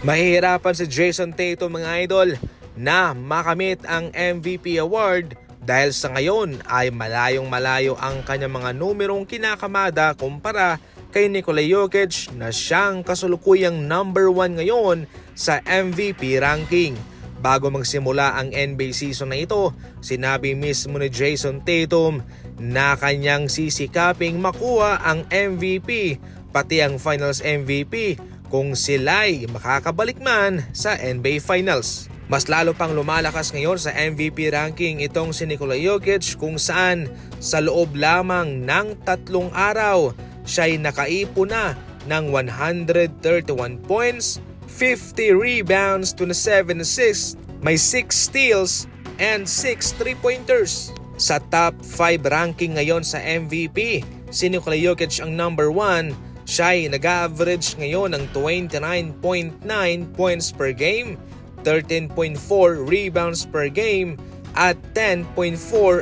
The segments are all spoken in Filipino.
Mahihirapan si Jason Tatum mga idol na makamit ang MVP award dahil sa ngayon ay malayong malayo ang kanyang mga numerong kinakamada kumpara kay Nikola Jokic na siyang kasulukuyang number 1 ngayon sa MVP ranking. Bago magsimula ang NBA season na ito, sinabi mismo ni Jason Tatum na kanyang sisikaping makuha ang MVP pati ang Finals MVP kung sila'y makakabalik man sa NBA Finals. Mas lalo pang lumalakas ngayon sa MVP ranking itong si Nikola Jokic kung saan sa loob lamang ng 3 araw siya'y nakaipon na ng 131 points, 50 rebounds to 7 assists, may 6 steals and 6 3-pointers. Sa top 5 ranking ngayon sa MVP, si Nikola Jokic ang number 1. Siya'y nag-average ngayon ng 29.9 points per game, 13.4 rebounds per game, at 10.4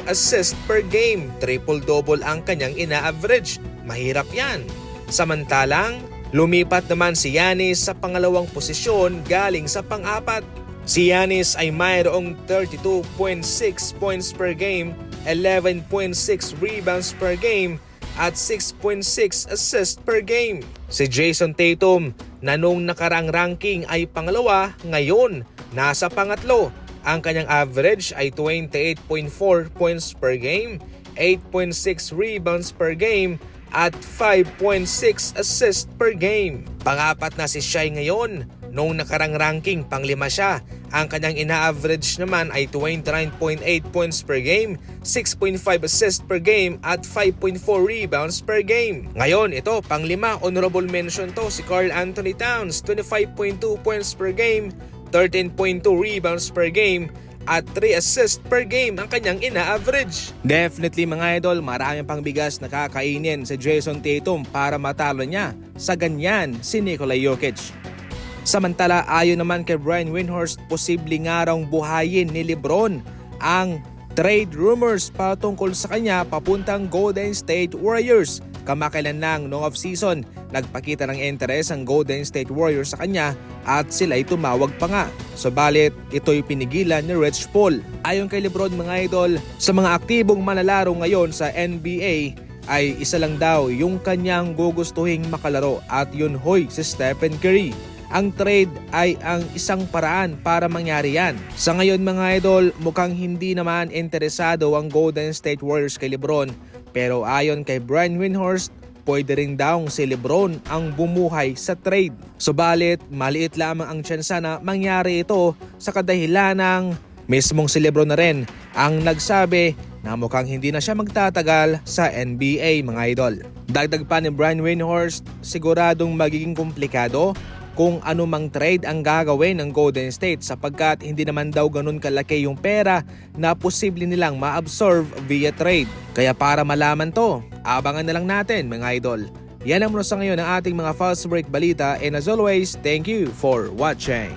assists per game. Triple-double ang kanyang ina-average. Mahirap yan. Samantalang, lumipat naman si Giannis sa pangalawang posisyon galing sa pang-apat. Si Giannis ay mayroong 32.6 points per game, 11.6 rebounds per game, at 6.6 assists per game. Si Jason Tatum na nung nakarang ranking ay pangalawa, ngayon nasa pangatlo. Ang kanyang average ay 28.4 points per game, 8.6 rebounds per game, at 5.6 assists per game. Pangapat na si Shai ngayon. Noong nakarang ranking, panglima siya. Ang kanyang ina-average naman ay 29.8 points per game, 6.5 assists per game at 5.4 rebounds per game. Ngayon, ito, panglima, honorable mention to si Karl Anthony Towns, 25.2 points per game, 13.2 rebounds per game at 3 assists per game ang kanyang ina-average. Definitely mga idol, maraming pang bigas na kakainin si Jason Tatum para matalo niya sa ganyan si Nikola Jokic. Samantala, ayon naman kay Brian Windhorst, posible nga raw buhayin ni LeBron ang trade rumors patungkol sa kanya papuntang Golden State Warriors. Kamakailan lang noong off-season, nagpakita ng interes ang Golden State Warriors sa kanya at sila'y tumawag pa nga. Subalit, ito'y pinigilan ni Rich Paul. Ayon kay LeBron mga idol, sa mga aktibong manlalaro ngayon sa NBA, ay isa lang daw yung kanyang gugustuhing makalaro at yun hoy si Stephen Curry. Ang trade ay ang isang paraan para mangyari yan. Sa ngayon mga idol, mukhang hindi naman interesado ang Golden State Warriors kay LeBron. Pero ayon kay Brian Windhorst, pwede rin daw si LeBron ang bumuhay sa trade. Subalit, maliit lamang ang tsansa na mangyari ito sa kadahilanang mismong si LeBron na rin ang nagsabi na mukhang hindi na siya magtatagal sa NBA mga idol. Dagdag pa ni Brian Windhorst, siguradong magiging komplikado kung anumang trade ang gagawin ng Golden State sapagkat hindi naman daw ganun kalaki yung pera na posible nilang ma-absorb via trade. Kaya para malaman to, abangan na lang natin mga idol. Yan ang muna sa ngayon ng ating mga fast break balita and as always, thank you for watching.